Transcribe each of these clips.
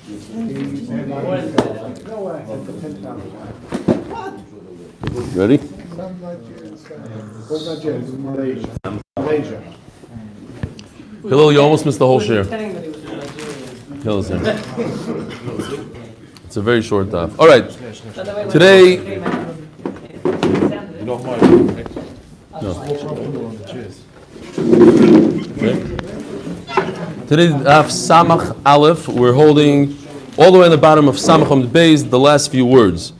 Ready? Malaysia. Hillel, you almost missed the whole share. Hillel's here. It's a very short daf. All right. Today. No. Okay. Today, daf Samach Aleph. We're holding all the way on the bottom of Samach Amud Beis, the last few words.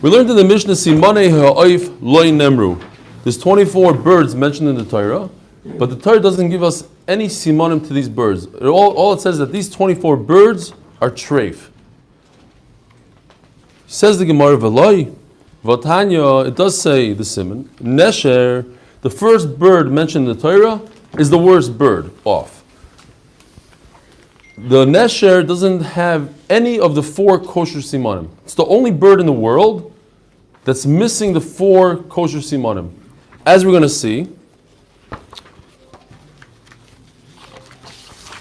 We learned in the Mishnah, Simanei ha'oif loy nemru. There's 24 birds mentioned in the Torah, but the Torah doesn't give us any simanim to these birds. All it says is that these 24 birds are treif. Says the Gemara, V'loi, V'tanya, it does say the siman, Nesher, the first bird mentioned in the Torah, is the worst bird off. The Nesher doesn't have any of the 4 kosher simanim. It's the only bird in the world that's missing the 4 kosher simanim. As we're going to see,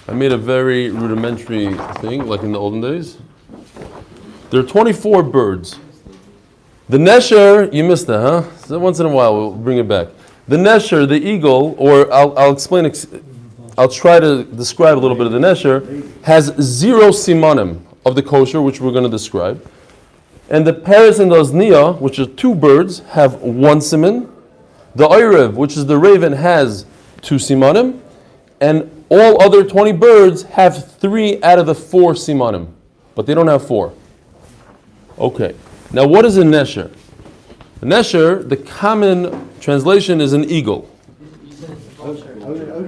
I made a very rudimentary thing, like in the olden days. There are 24 birds. The Nesher, you missed that, huh? So once in a while, we'll bring it back. The Nesher, the eagle, or I'll try to describe a little bit of the Nesher, has 0 simanim of the kosher, which we're going to describe. And the Paris and the Ozniya, which are 2 birds, have 1 siman. The Oyrev, which is the raven, has 2 simanim. And all other 20 birds have 3 out of the 4 simanim. But they don't have 4. Okay. Now what is a Nesher? A Nesher, the common translation is an eagle.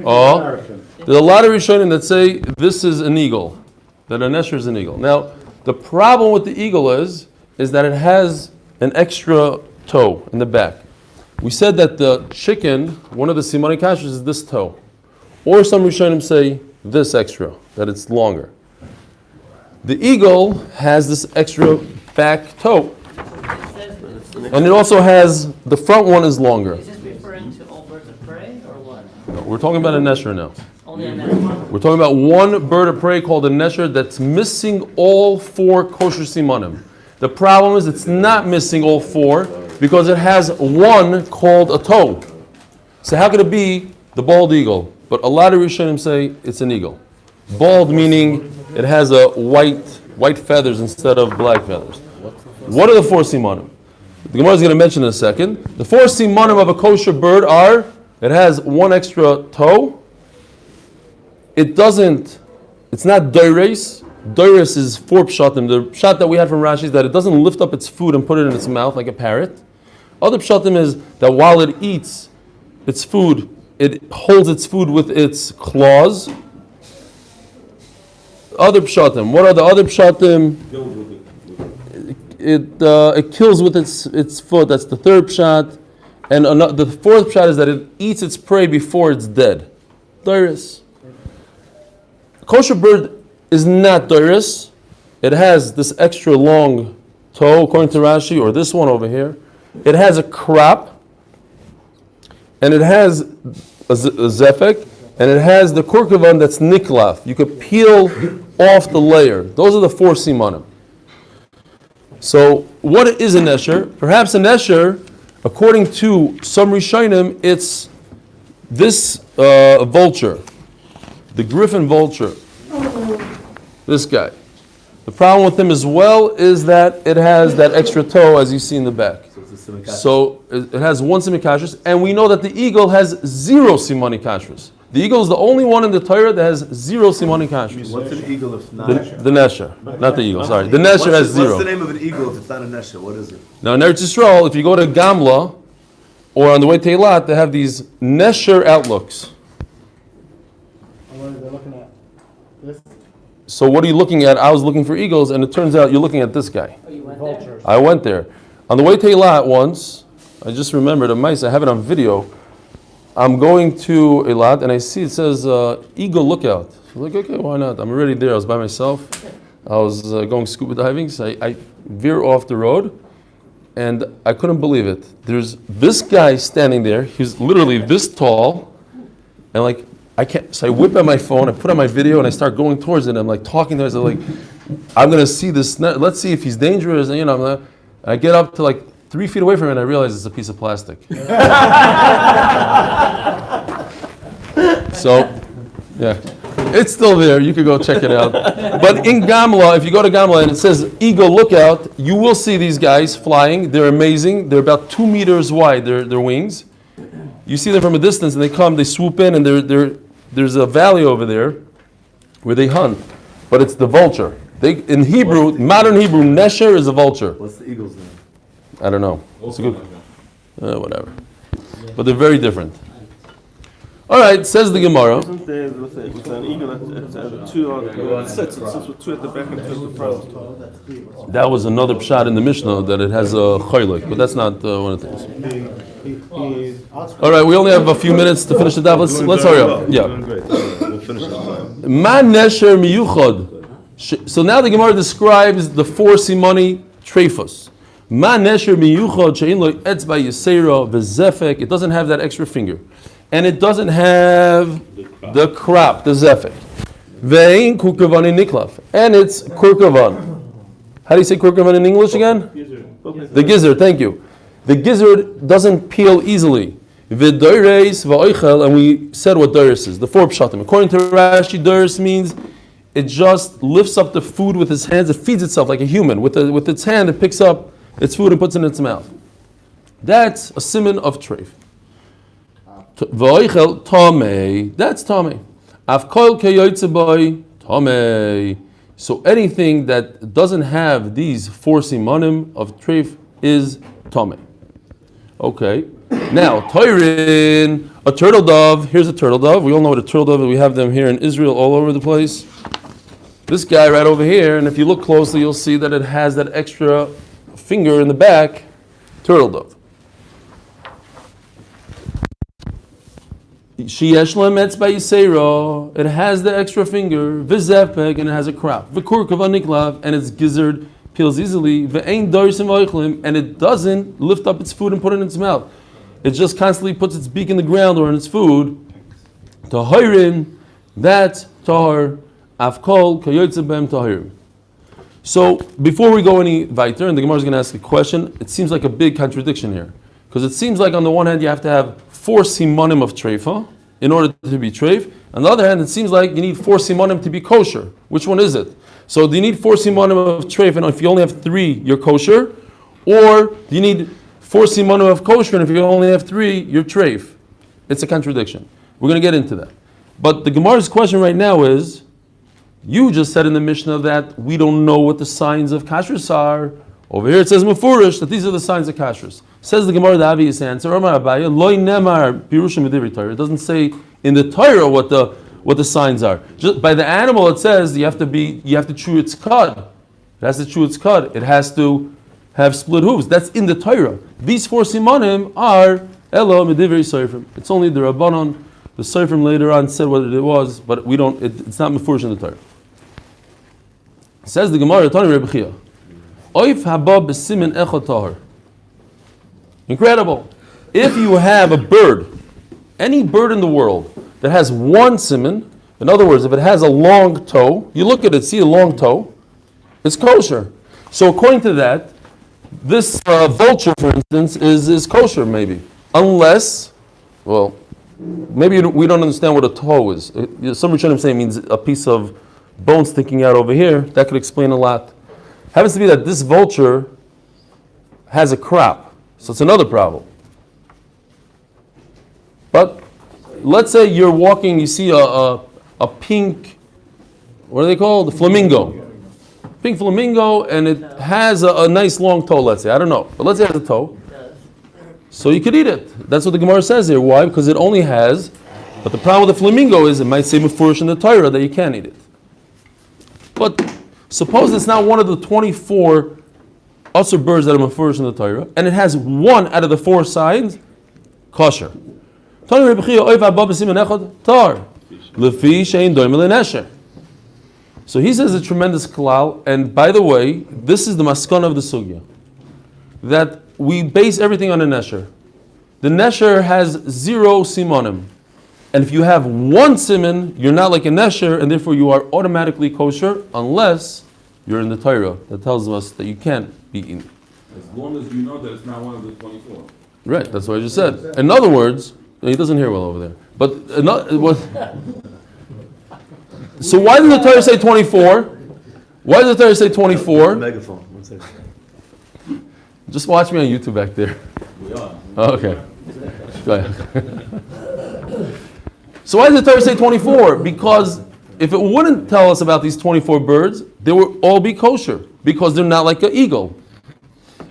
Oh, there's a lot of Rishonim that say this is an eagle, that a Nesher is an eagle. Now, the problem with the eagle is that it has an extra toe in the back. We said that the chicken, one of the simani kashrus is this toe. Or some Rishonim say this extra, that it's longer. The eagle has this extra back toe. And it also has, the front one is longer. Is this referring to all birds of prey or what? No, we're talking about a Nesher now. Only a Nesher? We're talking about one bird of prey called a Nesher that's missing all 4 kosher simanim. The problem is it's not missing all 4 because it has one called a toe. So how could it be the bald eagle? But a lot of Rishonim say it's an eagle. Bald meaning it has a white feathers instead of black feathers. What are the 4 simanim? The Gemara is going to mention in a second. The 4 simanim of a kosher bird are, it has 1 extra toe. It's not doires. Doires is 4 pshatim. The pshat that we had from Rashi is that it doesn't lift up its food and put it in its mouth like a parrot. Other pshatim is that while it eats its food, it holds its food with its claws. Other pshatim. What are the other pshatim? It kills with its foot. That's the 3rd pshat. And the 4th pshat is that it eats its prey before it's dead. Doris. Kosher bird is not doris. It has this extra long toe, according to Rashi, or this one over here. It has a crop, and it has a zefek, and it has the kurkavan that's niklaf. You could peel off the layer. Those are the 4 simanim. So, what is a Nesher? Perhaps a Nesher, according to some Rishonim, it's this vulture, the griffin vulture, this guy. The problem with him as well is that it has that extra toe, as you see in the back. So it has 1 simani kashrus, and we know that the eagle has 0 simani kashrus. The eagle is the only one in the Torah that has 0 simani kashrus. What's an eagle if not? The Nesher, not the eagle. Sorry, the Nesher has 0. What's the name of an eagle if it's not a Nesher? What is it? Now in Eretz Yisrael, if you go to Gamla or on the way to Eilat, they have these Nesher outlooks. What are they looking at? This? So what are you looking at? I was looking for eagles, and it turns out you're looking at this guy. Oh, you went Vultures. I went there. On the way to Eilat once, I just remembered a mice, I have it on video. I'm going to Eilat and I see it says eagle lookout. So I'm like, okay, why not? I'm already there. I was by myself. I was going scuba diving, so I veer off the road, and I couldn't believe it. There's this guy standing there. He's literally this tall, and like I can't. So I whip out my phone, I put on my video, and I start going towards it. And I'm like talking to him. I was like, I'm going to see this. Let's see if he's dangerous. And, I get up to like 3 feet away from it, and I realize it's a piece of plastic. So, yeah, it's still there. You could go check it out. But in Gamla, if you go to Gamla and it says eagle lookout, you will see these guys flying. They're amazing. They're about 2 meters wide. Their wings. You see them from a distance, and they swoop in, and there's a valley over there where they hunt. But it's the vulture. In Hebrew, modern Hebrew, Nesher is a vulture. What's the eagle's name? I don't know. It's a good, whatever. But they're very different. All right, says the Gemara. Isn't there with an eagle at two sits with two at the back and two at the front? That was another pshat in the Mishnah that it has a chaylik, but that's not one of the things. All right, we only have a few minutes to finish the daf. Let's hurry up. Yeah. We'll finish this time. Ma nesher miyuchad. So now the Gemara describes the 4 simoni treifos. Ma nesher miyuchad she'in lo etzba yisera v'zefek. It doesn't have that extra finger. And it doesn't have the crop, the zefek. Ve'in kurkavan in niklaf. And it's kurkavan. How do you say kurkavan in English again? The gizzard, thank you. The gizzard doesn't peel easily. V'doireis v'oichel, and we said what doireis is, the 4 pshatim. According to Rashi, doireis means it just lifts up the food with its hands. It feeds itself like a human. With its hand, it picks up its food and puts it in its mouth. That's a siman of treif. V'oichel tamei. That's tamei. Afkol keyotzeboy tamei. So anything that doesn't have these 4 simanim of treif is tamei. Okay. Now, toirin, a turtle dove. Here's a turtle dove. We all know what a turtle dove is. We have them here in Israel all over the place. This guy right over here, and if you look closely, you'll see that it has that extra finger in the back, turtle dove. It has the extra finger, v'zefek, and it has a crop. V'kurkav aniklav, and its gizzard peels easily. V'ein darsim v'oichlim, and it doesn't lift up its food and put it in its mouth. It just constantly puts its beak in the ground or in its food. Tahirin, that's tahar. Afkol kayotzebem tahirim. So before we go any weiter, and the Gemara is going to ask a question, it seems like a big contradiction here. Because it seems like on the one hand you have to have 4 simanim of treifa in order to be treif. On the other hand, it seems like you need 4 simanim to be kosher. Which one is it? So do you need 4 simanim of treif, and if you only have 3, you're kosher? Or do you need 4 simanim of kosher, and if you only have 3, you're treif? It's a contradiction. We're going to get into that. But the Gemara's question right now is, you just said in the Mishnah that we don't know what the signs of kashrus are. Over here it says mefurish that these are the signs of kashrus. Says the Gemara, the obvious answer. It doesn't say in the Torah what the signs are. Just by the animal it says you have to chew its cud. It has to chew its cud. It has to have split hooves. That's in the Torah. These 4 simanim are elo medivri soifrim. It's only the Rabbanon. The soifrim later on said what it was, but we don't. It's not mefurish in the Torah. Says the Gemara, Tani Rebbe Chia, Oif haba b'simin echad tahar. Incredible. If you have a bird, any bird in the world that has 1 siman, in other words, if it has a long toe, you look at it, see a long toe, it's kosher. So according to that, this vulture, for instance, is kosher maybe. Unless, well, maybe we don't understand what a toe is. Some Rishonim say it means a piece of bone sticking out over here. That could explain a lot. Happens to be that this vulture has a crop, so it's another problem. But let's say you're walking, you see a pink, what are they called? The flamingo. Pink flamingo, and it has a nice long toe, let's say. I don't know. But let's say it has a toe. So you could eat it. That's what the Gemara says here. Why? Because it only has, but the problem with the flamingo is it might say mefurish in the Torah that you can't eat it. But suppose it's not one of the 24 other birds that are mefurish in the Torah, and it has 1 out of the 4 signs, kosher. So he says a tremendous klal, and by the way, this is the maskana of the sugya, that we base everything on a nesher. The nesher has 0 simonim. And if you have 1 siman, you're not like a nesher, and therefore you are automatically kosher, unless you're in the Torah that tells us that you can't be eaten. As long as you know that it's not one of the 24. Right, that's what I just said. In other words, he doesn't hear well over there. But so why does the Torah say 24? Why does the Torah say 24? Megaphone. One second. Just watch me on YouTube back there. We are. Oh, okay. Go ahead. So why does the Torah say 24? Because if it wouldn't tell us about these 24 birds, they would all be kosher because they're not like an eagle.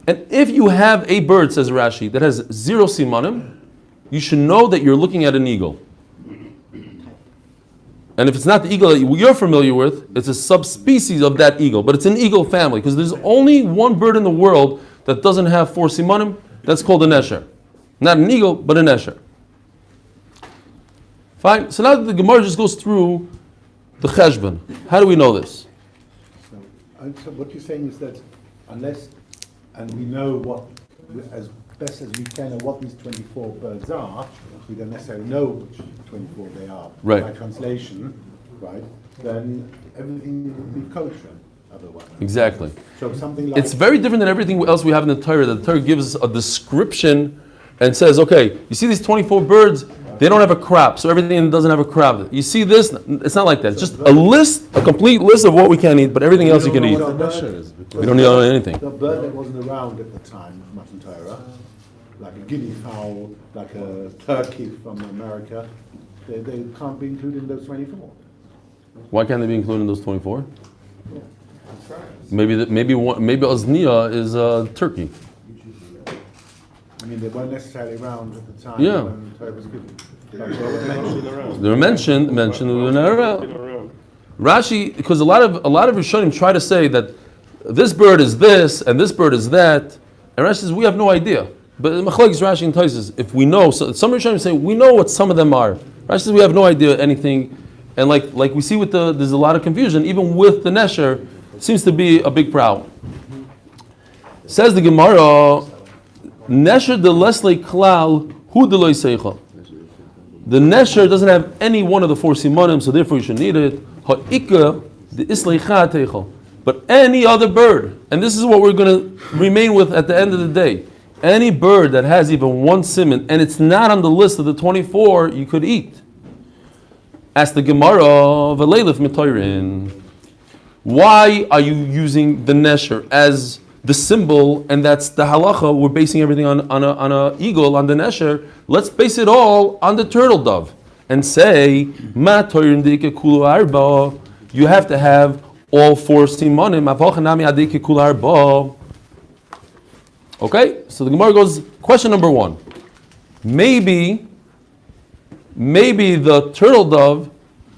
And if you have a bird, says Rashi, that has 0 simanim, you should know that you're looking at an eagle. And if it's not the eagle that you're familiar with, it's a subspecies of that eagle, but it's an eagle family because there's only one bird in the world that doesn't have 4 simanim. That's called a nesher. Not an eagle, but a nesher. Fine. So now the Gemara just goes through the cheshbon. How do we know this? So what you're saying is that unless, and we know what, as best as we can, what these 24 birds are, we don't necessarily know which 24 they are Right. by translation, right? Then everything would be kosher otherwise. Exactly. So something like It's very different than everything else we have in the Torah. The Torah gives a description and says, okay, you see these 24 birds, they don't have a crop, so everything doesn't have a crop. You see this, it's not like that. It's just a list, a complete list of what we can eat, but everything else you can eat. We don't know anything. the bird that wasn't around at the time of Matan Torah, like a guinea fowl, like a turkey from America, they can't be included in those 24. Why can't they be included in those 24? Maybe Osnia is turkey. I mean, they weren't necessarily around at the time Yeah. when the Torah was given. They're mentioned, they're not around. Rashi, because a lot of Rishonim try to say that this bird is this and this bird is that, and Rashi says we have no idea. But Machlokes Rashi and Taisus, if we know, so some Rishonim say we know what some of them are. Rashi says we have no idea anything, and like we see with there's a lot of confusion even with the nesher. Seems to be a big problem. Says the Gemara, nesher de lesle klal hu de loy seicha. The nesher doesn't have any one of the 4 simanim, so therefore you should need it. Ha'ika de isleicha teichel. But any other bird, and this is what we're going to remain with at the end of the day. Any bird that has even 1 siman and it's not on the list of the 24, you could eat. Ask the Gemara, v'leilif mitorin. Why are you using the nesher as the symbol, and that's the halacha? We're basing everything on a eagle, on the nesher. Let's base it all on the turtle dove and say, ma toirin deike kulu arba. You have to have all 4 simanim. Avochanami adike kulu arba. Okay, so the Gemara goes, question number 1. Maybe the turtle dove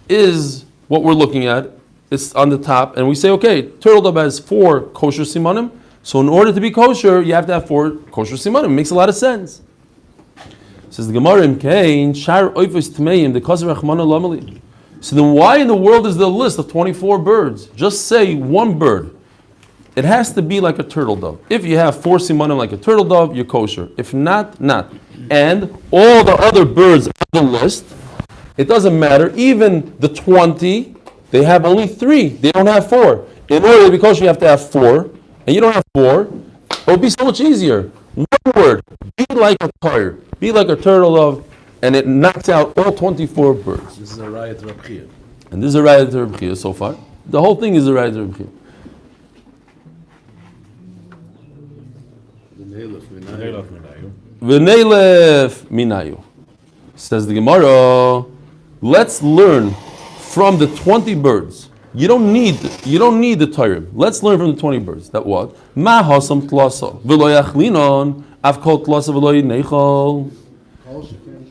is what we're looking at. It's on the top, and we say, okay, turtle dove has 4 kosher simanim, so in order to be kosher, you have to have 4 kosher simanim. It makes a lot of sense. Says the Gemara, Imkein, Shar Oifus Tmeim, the Kazer Rachmana Lamali. So then why in the world is there a list of 24 birds? Just say 1 bird. It has to be like a turtle dove. If you have 4 simanim like a turtle dove, you're kosher. If not, not. And all the other birds on the list, it doesn't matter. Even the 20, they have only 3. They don't have 4. In order to be kosher, you have to have 4. And you don't have 4. It would be so much easier. 1 word. Be like a tire. Be like a turtle dove. And it knocks out all 24 birds. This is a rayat Reb Chia. And this is a rayat Reb Chia so far. The whole thing is a rayat Reb Chia. V'neilef minayu. Says the Gemara, let's learn from the 20 birds. You don't need the Torah. Let's learn from the 20 birds. That what? Ma hasam tlasa v'lo yachlinon avkol tlasa v'lo yineichol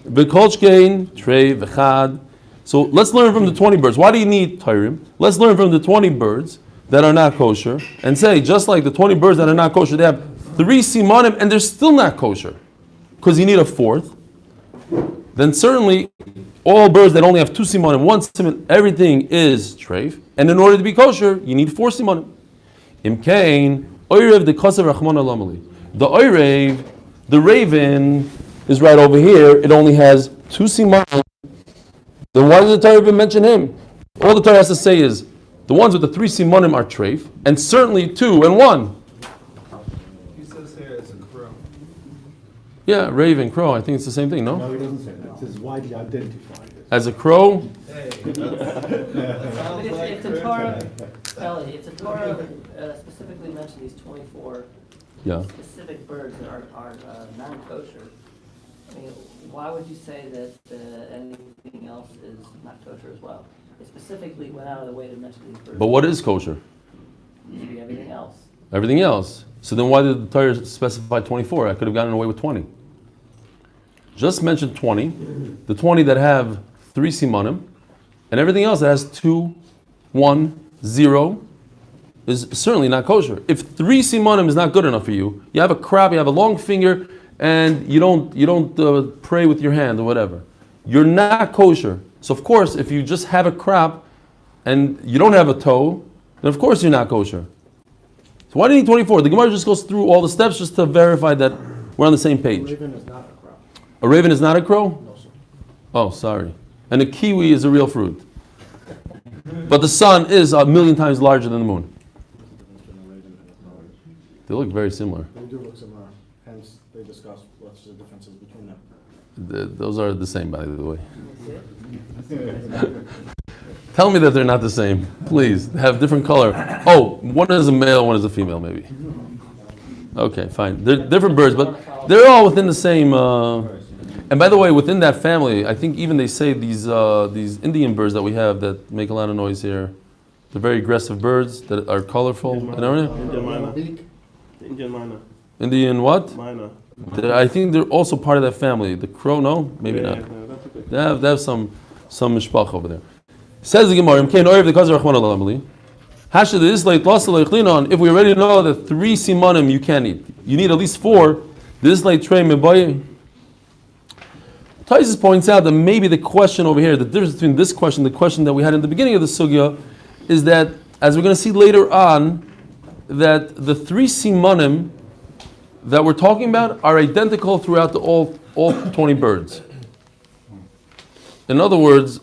v'kolshkein trei v'chad. So let's learn from the 20 birds. Why do you need Torah? Let's learn from the 20 birds that are not kosher and say, just like the 20 birds that are not kosher, they have 3 simanim and they're still not kosher because you need a 4th. Then certainly all birds that only have 2 simanim, 1 siman, everything is treif. And in order to be kosher, you need 4 simanim. Imkein, oirev de kasav rachmana lamali. The oirev, the raven, is right over here. It only has 2 simanim. Then why does the Torah even mention him? All the Torah has to say is, The ones with the 3 simanim are treif, and certainly 2 and 1. He says here it's a crow. Yeah, raven, crow. I think it's the same thing, no? No, he doesn't say that. It says widely identified. As a crow, If the Torah, Ellie, if the Torah specifically mentioned these 24 yeah. specific birds that are non-kosher, I mean, why would you say that anything else is not kosher as well? It specifically went out of the way to mention these birds. But what is kosher? Maybe everything else. Everything else. So then why did the Torah specify 24? I could have gotten away with 20. Just mentioned 20. The 20 that have 3 simanim, and everything else that has 2, 1, 0 is certainly not kosher. If 3 simanim is not good enough for you, you have a crab, you have a long finger, and you don't pray with your hand or whatever, you're not kosher. So of course, if you just have a crab and you don't have a toe, then of course you're not kosher. So why do you need 24? The Gemara just goes through all the steps just to verify that we're on the same page. Raven is not a crop. A raven is not a crow? No, sir. Oh, sorry. And a kiwi is a real fruit. But the sun is 1,000,000 times larger than the moon. They look very similar. They do look similar, hence they discuss what's the differences between them. Those are the same, by the way. Tell me that they're not the same, please. They have different color. Oh, one is a male, one is a female, maybe. Okay, fine. They're different birds, but they're all within the same. And by the way, within that family, I think even they say these Indian birds that we have that make a lot of noise here, they're very aggressive birds that are colorful. Indian minor. Beak. Indian minor. Indian what? Minor. I think they're also part of that family. The crow, no, maybe not. No, that's okay. They have some mishpach over there. Says the Gemara, if we already know that 3 simanim you can't eat, you need at least 4. This like trey mebaye. Taisus points out that maybe the question over here, the difference between this question, the question that we had in the beginning of the sugya, is that, as we're going to see later on, that the 3 simanim that we're talking about are identical throughout all 20 birds. In other words,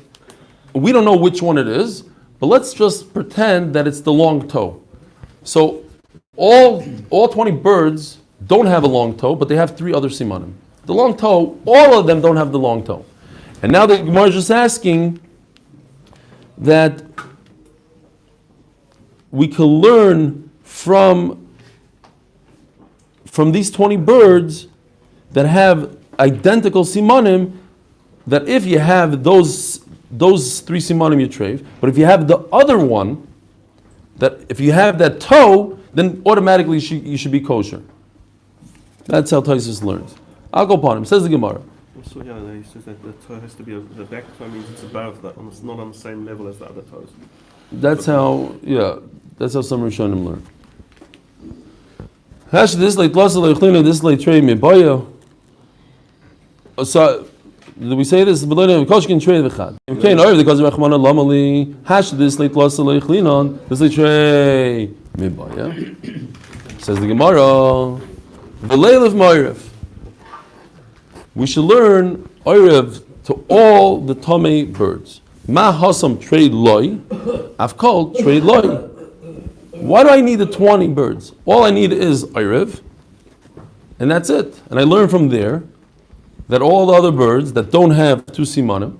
we don't know which one it is, but let's just pretend that it's the long toe. So all 20 birds don't have a long toe, but they have 3 other simanim. The long toe, all of them don't have the long toe. And now the Gemara is just asking that we can learn from these 20 birds that have identical simanim, that if you have those 3 simanim you treif, but if you have the other one, that if you have that toe, then automatically you should be kosher. That's how Taisus learns. I'll go upon him. Says the Gemara. So yeah, he says that the toe has to be the back toe means it's above that, it's not on the same level as the other toes. That's how some Rishonim learn. Hash this like this like trade me boyo. So do we say this? Koshkin trade v'chad. Okay, no, because Rachmana Lamali hash this like linon this like trade me boyo. Says the Gemara. V'leil of Ma'ariv. We should learn Orev to all the Tomei birds. Ma hasam trade loy, I've called trade loy. Why do I need the 20 birds? All I need is Orev, and that's it. And I learn from there that all the other birds that don't have 2 simanim,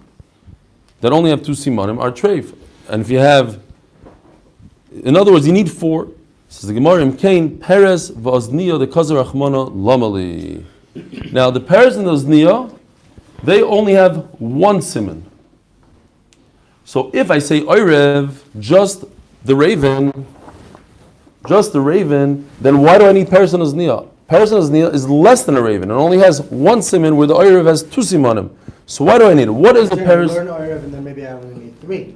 that only have 2 simanim, are treif. And if you have, in other words, you need 4. Says the Gemara, Imkain Peres v'Ozniya the Kazer Rachmana Lamali. Now the Peres and the Ozniya, they only have 1 siman. So if I say Orev, just the raven, then why do I need Peres and Ozniya? Peres and Ozniya is less than a raven. It only has 1 siman where the Orev has 2 simanim. So why do I need it? What is the Peres? Learn Orev and then maybe I only need 3.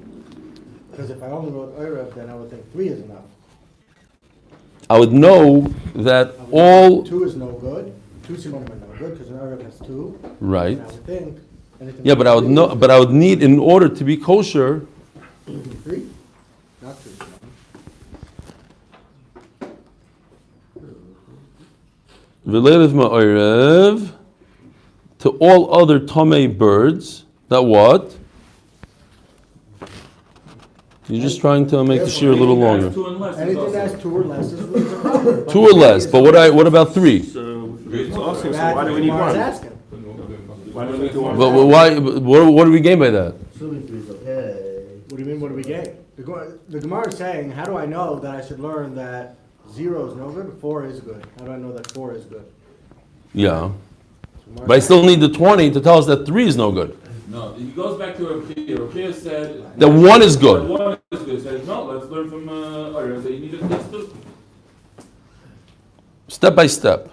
Because if I only wrote Orev, then I would think 3 is enough. I would know that all 2 is no good. 2 simanim are no good because an Orev has 2. right. And I would think. Yeah, but I would know. But I would need, in order to be kosher, 3, not 2. v'leilev ma'orev to all other tomei birds. That what? You're just trying to make the shear a little longer. Two and less is Anything also- that's 2 or less is a problem. 2 or less, but what about 3? So it's asking, so why do we need Gemara's one? asking. Why do we need one? But why? What do we gain by that? Assuming 3 is okay. What do you mean, what do we gain? The Gemara is saying, how do I know that I should learn that 0 is no good, 4 is good? How do I know that 4 is good? Yeah, but I still need the 20 to tell us that 3 is no good. No, he goes back to Rakia. Rakia said That 1 is good. 1 is good. He said, no, let's learn from Ira that you need at least 2. Step by step.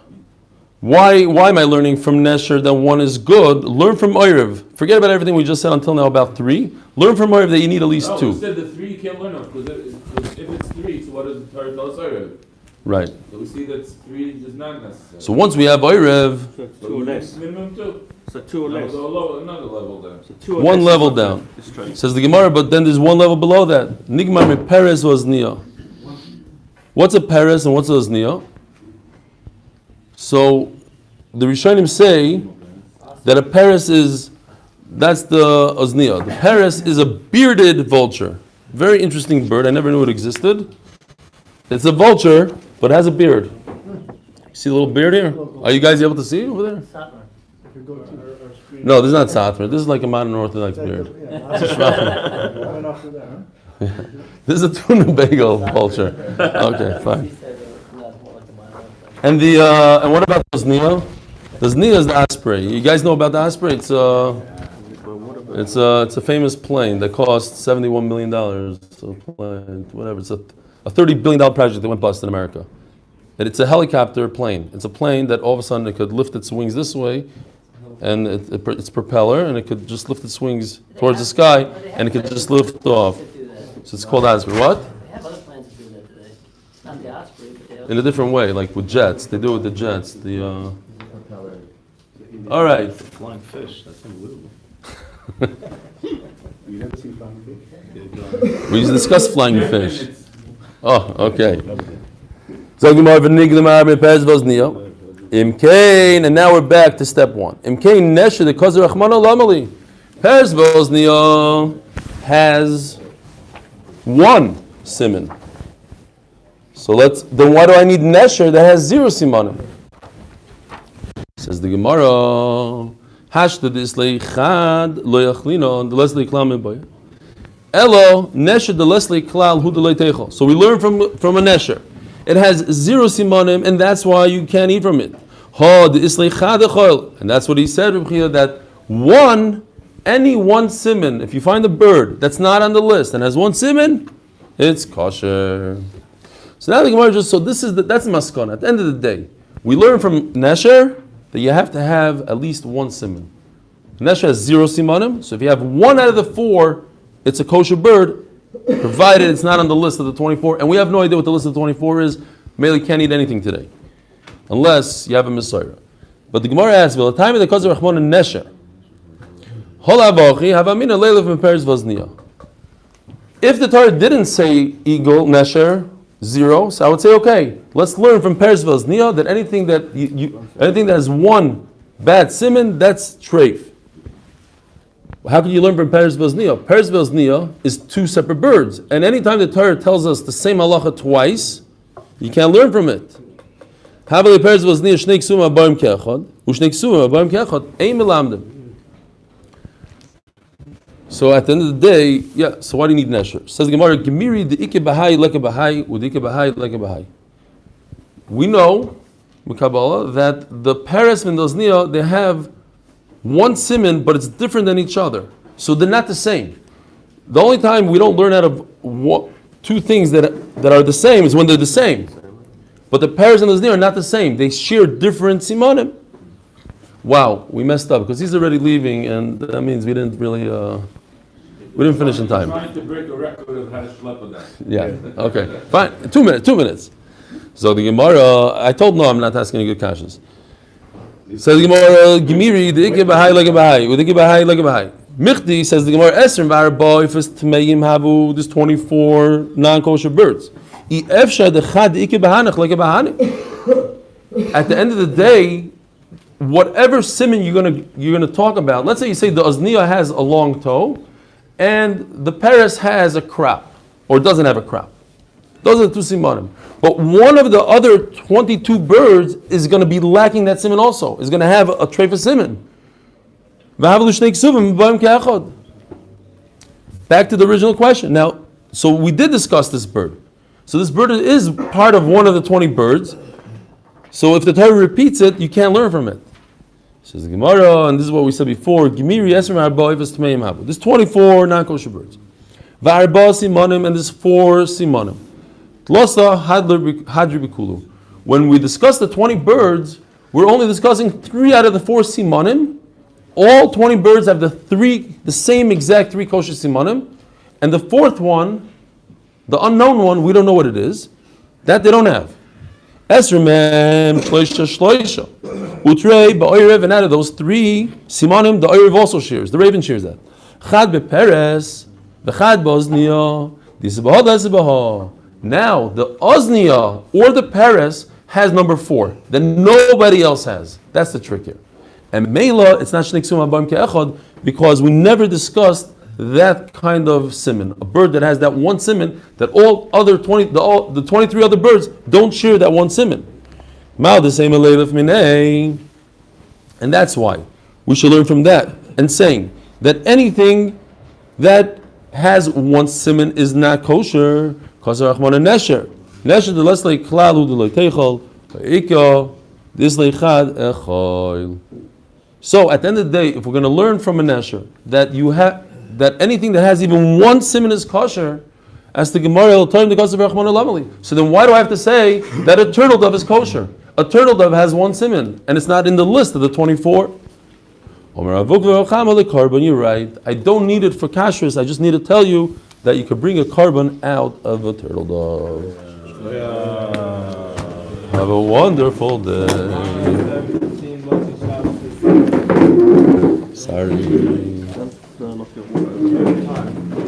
Why am I learning from Nesher that 1 is good? Learn from Oirav. Forget about everything we just said until now about 3. Learn from Oirav that you need at least No, 2. we said the 3 you can't learn of because if it's 3, so what does the Torah tell us Ira? Right. So we see that 3 is not necessary. So once we have Oirav, So So 2 or less. minimum 2. So 2 or No, less. so another level there. So 2 or 1 less level is down. It's straight. Says the Gemara, but then there's 1 level below that. Nigmar me Peres was Nia. What's a Peres and what's a Nia? So the Rishonim say that a Peres that's the Oznia. The Peres is a bearded vulture. Very interesting bird. I never knew it existed. It's a vulture, but it has a beard. See a little beard here? Are you guys able to see it over there? If you go to our screen. No, this is not Satmar. This is like a modern Orthodox beard. Coming off of there, huh? This is a tuna bagel vulture. Okay, fine. He said no, more like a mile. And and what about the Nia? The Nia is the osprey. You guys know about the osprey? It's a famous plane that cost $71 million. So whatever. It's a $30 billion project that went bust in America. And it's a helicopter plane. It's a plane that all of a sudden it could lift its wings this way, and its propeller, and it could just lift its wings towards the sky, and it could just lift off. So it's called osprey. What? They have other plans to do that today. Not the Osprey, but they have. In a different way, like with jets. They do it with the jets. All right. Flying fish, that's unbelievable. You never seen flying fish? We discussed flying fish. Oh, okay. So Gemara v'nigdamar mepez v'ozniya. Imkain, and now we're back to step 1. Imkain nesher the kazer rachmana lamali. Pez v'ozniya has 1 siman. So then why do I need nesher that has 0 simanim? Says the Gemara, hashta dislei chad lo yachlino the lesli klal meboy. Elo nesher the lesli klal hu delay teichel. So we learn from a nesher. It has 0 simanim, and that's why you can't eat from it. Ha the islei chad echol, and that's what he said, that any one siman, if you find a bird that's not on the list and has 1 siman, it's kosher. So now the Gemara that's maskana. At the end of the day, we learn from nesher that you have to have at least 1 siman. Nesher has 0 simanim, so if you have 1 out of the 4, it's a kosher bird, provided it's not on the list of the 24, and we have no idea what the list of the 24 is. Mele can't eat anything today, unless you have a Messiah. But the Gemara asks, "Well, the time of the Kazer Rachmon and Nesher, Holavochi Havamina Leilif Meperes Vazniya." If the Torah didn't say eagle Nesher 0, so I would say, okay, let's learn from Peres Vazniya that anything that anything that has 1 bad siman, that's treif. How can you learn from Peres Vazniya? Peres Vazniya is 2 separate birds, and anytime the Torah tells us the same halacha twice, you can't learn from it. Havali Peres Vazniya shnei ksuma abayim keachad, ushnei ksuma abayim keachad ein melamdim. So at the end of the day, so why do you need Nesher? Says the Gemara, Gemiri de Ike Bahai Leke Bahai Udike Bahai Leke Bahai. We know, with Kabbalah, that the Peres and Dozniya, they have 1 siman, but it's different than each other. So they're not the same. The only time we don't learn out of 2 things that are the same is when they're the same. But the Peres and Dozniya are not the same. They share different simanim. Wow, we messed up, because he's already leaving, and that means we didn't really... we didn't finish in time. Trying to break a record of how to schlep that. Yeah, okay. Fine. 2 minutes. So the Gemara, I told no, I'm not asking any good questions. So the Gemara, Gemiri, the Ike Bahai, Leke Bahai, with Ike Bahai, Leke Bahai. Michti says the Gemara, Esrim Varabo, if it's Tmeim Havu, there's 24 non-kosher birds. At the end of the day, whatever siman you're gonna talk about, let's say you say the Ozniya has a long toe, and the Peres has a crop. or it doesn't have a crop. Those are the two simanim. But one of the other 22 birds is going to be lacking that siman also. Is going to have a treifa siman. Back to the original question. Now, so we did discuss this bird. So this bird is part of one of the 20 birds. So if the Torah repeats it, you can't learn from it. Says the Gemara, and this is what we said before. There's 24 non-kosher birds. And there's 4 simanim. When we discuss the 20 birds, we're only discussing 3 out of the 4 simanim. All 20 birds have the same exact 3 kosher simanim, and the 4th one, the unknown one, we don't know what it is. That they don't have. Esremem shloisha. Utrei ba'oirev, and out of those 3 simanim, the oirev also shares. The raven shares that. Chad beperes, v'chad ba'ozniya, disabah dasabah. Now, the ozniya or the peres has number 4 that nobody else has. That's the trick here. And Meila, it's not Shneik Sum Abayim Ke'echad because we never discussed that kind of siman. A bird that has that one siman that all other the 23 other birds don't share that one siman. Ma'al the same Aleilef Minei. And that's why we should learn from that and saying that anything that has one siman is not kosher. Kasar Achman and Nesher. Nesher the less like Klalu the Leitechol, Ikyo, this Leichad Echol. So at the end of the day, if we're going to learn from a Nesher that you have that anything that has even one siman is kosher, as the Gemara will tell him the Kasar Achman Lamali. So then why do I have to say that a turtle dove is kosher? A turtle dove has one siman, and it's not in the list of the 24. You're right. I don't need it for kashrus. I just need to tell you that you could bring a carbon out of a turtle dove. Have a wonderful day. Sorry.